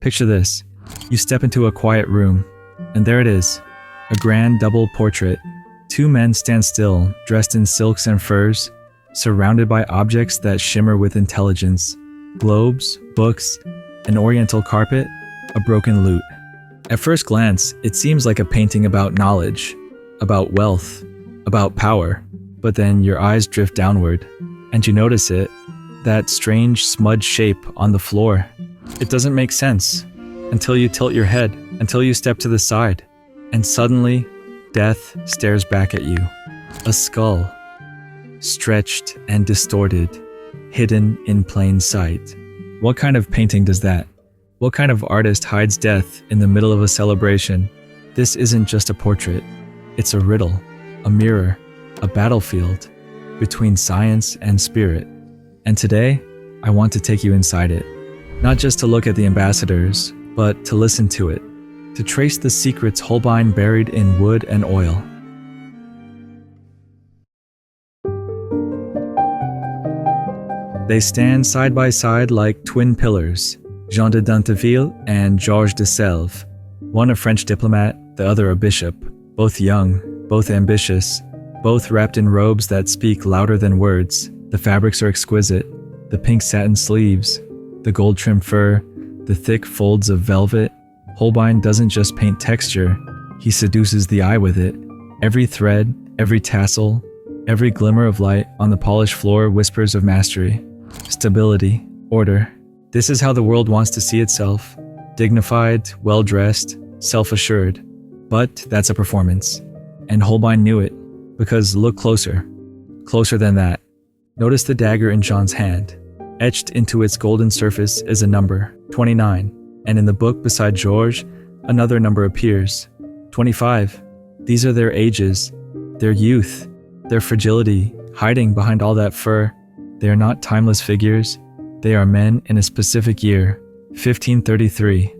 Picture this. You step into a quiet room, and there it is, a grand double portrait. Two men stand still, dressed in silks and furs, surrounded by objects that shimmer with intelligence. Globes, books, an oriental carpet, a broken lute. At first glance, it seems like a painting about knowledge, about wealth, about power. But then your eyes drift downward, and you notice it, that strange smudged shape on the floor. It doesn't make sense until you tilt your head, until you step to the side, and suddenly, death stares back at you. A skull, stretched and distorted, hidden in plain sight. What kind of painting does that? What kind of artist hides death in the middle of a celebration? This isn't just a portrait. It's a riddle, a mirror, a battlefield between science and spirit. And today, I want to take you inside it. Not just to look at the ambassadors, but to listen to it, to trace the secrets Holbein buried in wood and oil. They stand side by side like twin pillars, Jean de Dinteville and Georges de Selve, one a French diplomat, the other a bishop, both young, both ambitious, both wrapped in robes that speak louder than words. The fabrics are exquisite, the pink satin sleeves, the gold-trimmed fur, the thick folds of velvet. Holbein doesn't just paint texture, he seduces the eye with it. Every thread, every tassel, every glimmer of light on the polished floor whispers of mastery, stability, order. This is how the world wants to see itself, dignified, well-dressed, self-assured. But that's a performance. And Holbein knew it, because look closer. Closer than that. Notice the dagger in Jean's hand. Etched into its golden surface is a number, 29, and in the book beside Georges, another number appears, 25. These are their ages, their youth, their fragility, hiding behind all that fur. They are not timeless figures. They are men in a specific year, 1533,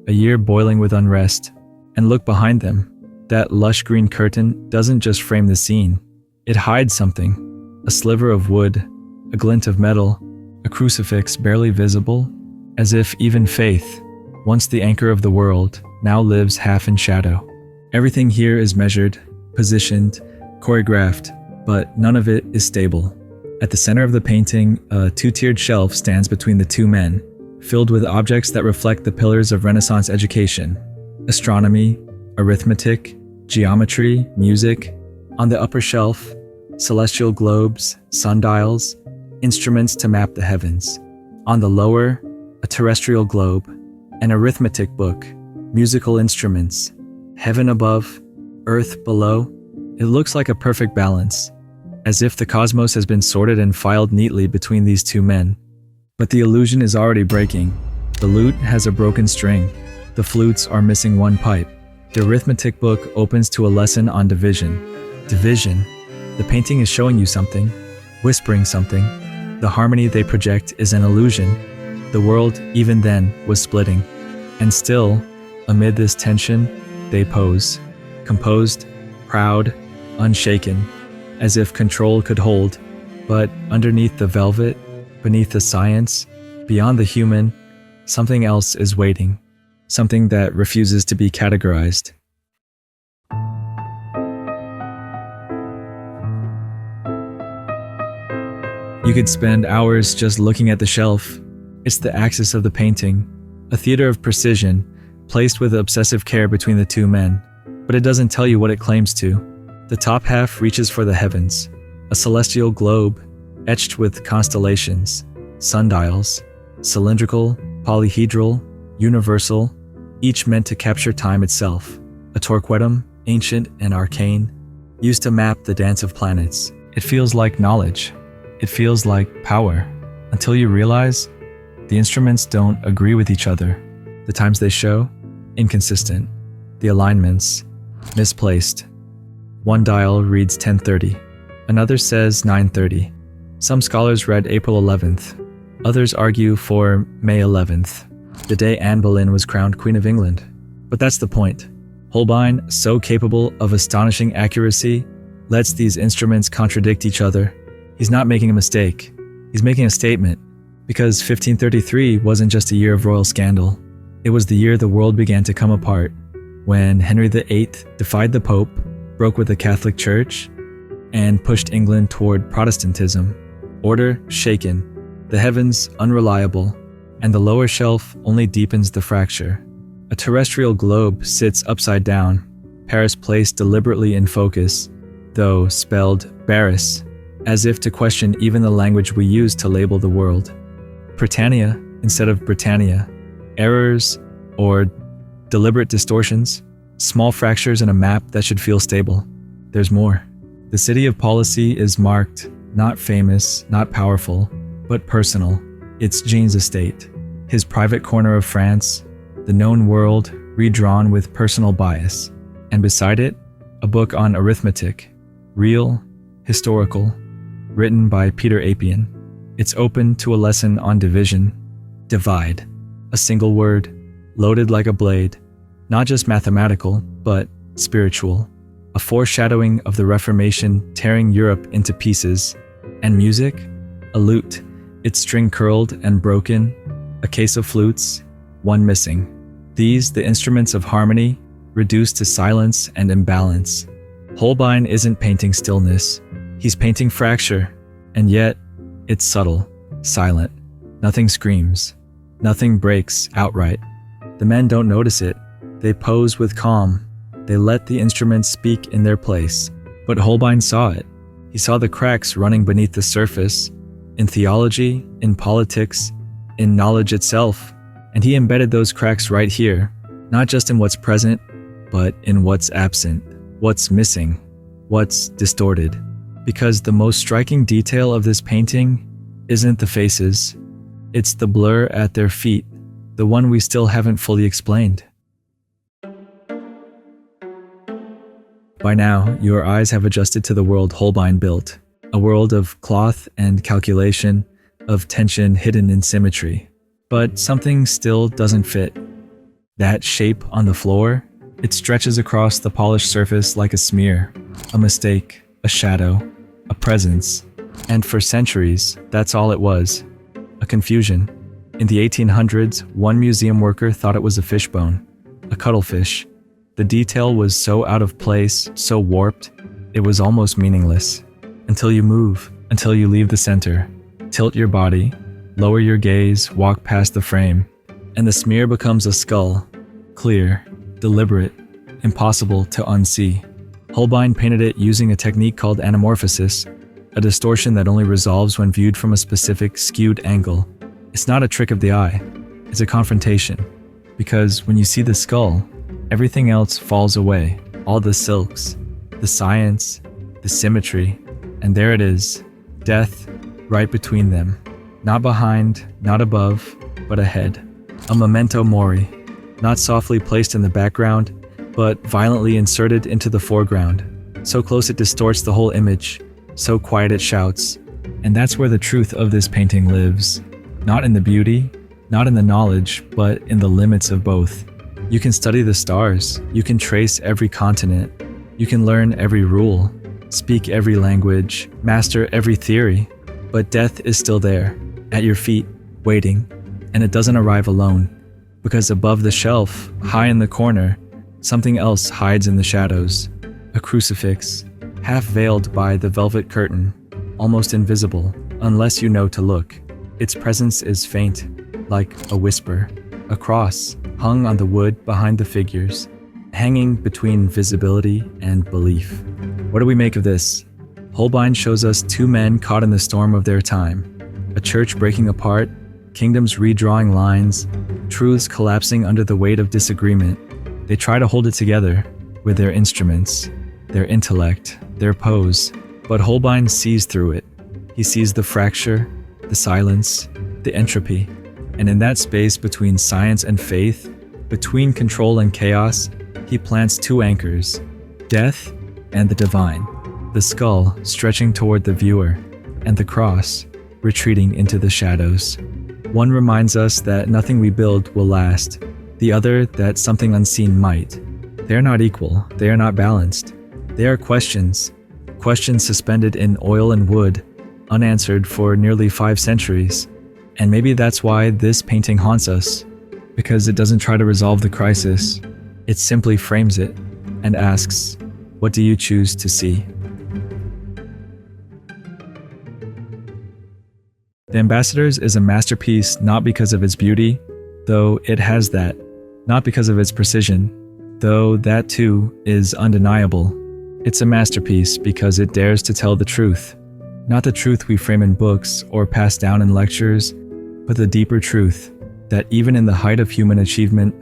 a year boiling with unrest. And look behind them. That lush green curtain doesn't just frame the scene. It hides something, a sliver of wood, a glint of metal, a crucifix barely visible, as if even faith, once the anchor of the world, now lives half in shadow. Everything here is measured, positioned, choreographed, but none of it is stable. At the center of the painting, a two-tiered shelf stands between the two men, filled with objects that reflect the pillars of Renaissance education: astronomy, arithmetic, geometry, music. On the upper shelf, celestial globes, sundials, instruments to map the heavens. On the lower, a terrestrial globe, an arithmetic book, musical instruments, heaven above, earth below. It looks like a perfect balance, as if the cosmos has been sorted and filed neatly between these two men. But the illusion is already breaking. The lute has a broken string. The flutes are missing one pipe. The arithmetic book opens to a lesson on division. Division. The painting is showing you something, whispering something. The harmony they project is an illusion. The world, even then, was splitting. And still, amid this tension, they pose. Composed, proud, unshaken, as if control could hold. But underneath the velvet, beneath the science, beyond the human, something else is waiting. Something that refuses to be categorized. You could spend hours just looking at the shelf. It's the axis of the painting, a theater of precision, placed with obsessive care between the two men. But it doesn't tell you what it claims to. The top half reaches for the heavens, a celestial globe, etched with constellations, sundials, cylindrical, polyhedral, universal, each meant to capture time itself. A torquetum, ancient and arcane, used to map the dance of planets. It feels like knowledge. It feels like power. Until you realize the instruments don't agree with each other. The times they show, inconsistent. The alignments, misplaced. One dial reads 10:30. Another says 9:30. Some scholars read April 11th. Others argue for May 11th, the day Anne Boleyn was crowned Queen of England. But that's the point. Holbein, so capable of astonishing accuracy, lets these instruments contradict each other. He's not making a mistake. He's making a statement, because 1533 wasn't just a year of royal scandal. It was the year the world began to come apart, when Henry VIII defied the Pope, broke with the Catholic Church, and pushed England toward Protestantism. Order shaken, the heavens unreliable, and the lower shelf only deepens the fracture. A terrestrial globe sits upside down, Paris placed deliberately in focus, though spelled Baris, as if to question even the language we use to label the world. Britannia instead of Britannia. Errors or deliberate distortions, small fractures in a map that should feel stable. There's more. The city of policy is marked, not famous, not powerful, but personal. It's Jean's estate, his private corner of France, the known world redrawn with personal bias. And beside it, a book on arithmetic, real, historical, written by Peter Apian. It's open to a lesson on division, divide, a single word, loaded like a blade, not just mathematical, but spiritual, a foreshadowing of the Reformation tearing Europe into pieces. And music, a lute, its string curled and broken, a case of flutes, one missing. These, the instruments of harmony, reduced to silence and imbalance. Holbein isn't painting stillness, he's painting fracture, and yet, it's subtle, silent. Nothing screams, nothing breaks outright. The men don't notice it, they pose with calm, they let the instruments speak in their place. But Holbein saw it. He saw the cracks running beneath the surface, in theology, in politics, in knowledge itself, and he embedded those cracks right here, not just in what's present, but in what's absent, what's missing, what's distorted. Because the most striking detail of this painting isn't the faces, it's the blur at their feet, the one we still haven't fully explained. By now, your eyes have adjusted to the world Holbein built, a world of cloth and calculation, of tension hidden in symmetry. But something still doesn't fit. That shape on the floor, it stretches across the polished surface like a smear, a mistake, a shadow, a presence. And for centuries, that's all it was, a confusion. In the 1800s, one museum worker thought it was a fishbone, a cuttlefish. The detail was so out of place, so warped, it was almost meaningless. Until you move, until you leave the center, tilt your body, lower your gaze, walk past the frame, and the smear becomes a skull, clear, deliberate, impossible to unsee. Holbein painted it using a technique called anamorphosis, a distortion that only resolves when viewed from a specific skewed angle. It's not a trick of the eye, it's a confrontation. Because when you see the skull, everything else falls away, all the silks, the science, the symmetry, and there it is, death right between them. Not behind, not above, but ahead. A memento mori, not softly placed in the background, but violently inserted into the foreground. So close it distorts the whole image, so quiet it shouts. And that's where the truth of this painting lives. Not in the beauty, not in the knowledge, but in the limits of both. You can study the stars, you can trace every continent, you can learn every rule, speak every language, master every theory, but death is still there, at your feet, waiting, and it doesn't arrive alone, because above the shelf, high in the corner, something else hides in the shadows, a crucifix, half veiled by the velvet curtain, almost invisible, unless you know to look. Its presence is faint, like a whisper, a cross, hung on the wood behind the figures, hanging between visibility and belief. What do we make of this? Holbein shows us two men caught in the storm of their time, a church breaking apart, kingdoms redrawing lines, truths collapsing under the weight of disagreement. They try to hold it together with their instruments, their intellect, their pose, but Holbein sees through it. He sees the fracture, the silence, the entropy, and in that space between science and faith, between control and chaos, he plants two anchors, death and the divine, the skull stretching toward the viewer, and the cross retreating into the shadows. One reminds us that nothing we build will last, the other that something unseen might. They are not equal, they are not balanced. They are questions suspended in oil and wood, unanswered for nearly 5 centuries. And maybe that's why this painting haunts us. because it doesn't try to resolve the crisis. It simply frames it and asks, what do you choose to see? The Ambassadors is a masterpiece not because of its beauty, though it has that, not because of its precision, though that too is undeniable. It's a masterpiece because it dares to tell the truth, not the truth we frame in books or pass down in lectures, but the deeper truth that even in the height of human achievement,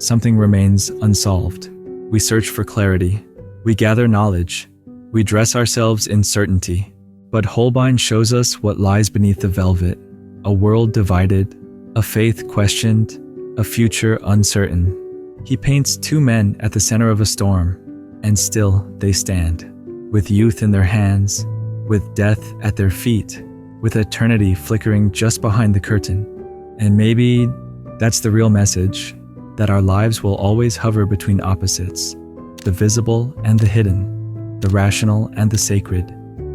something remains unsolved. We search for clarity, we gather knowledge, we dress ourselves in certainty. But Holbein shows us what lies beneath the velvet, a world divided, a faith questioned, a future uncertain. He paints two men at the center of a storm, and still they stand, with youth in their hands, with death at their feet, with eternity flickering just behind the curtain. And maybe that's the real message, that our lives will always hover between opposites, the visible and the hidden, the rational and the sacred,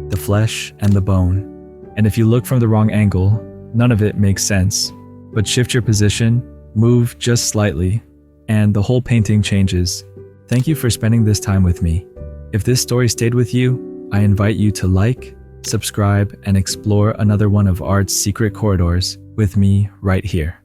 the flesh and the bone. And if you look from the wrong angle, none of it makes sense. But shift your position, move just slightly, and the whole painting changes. Thank you for spending this time with me. If this story stayed with you, I invite you to like, subscribe, and explore another one of art's secret corridors with me right here.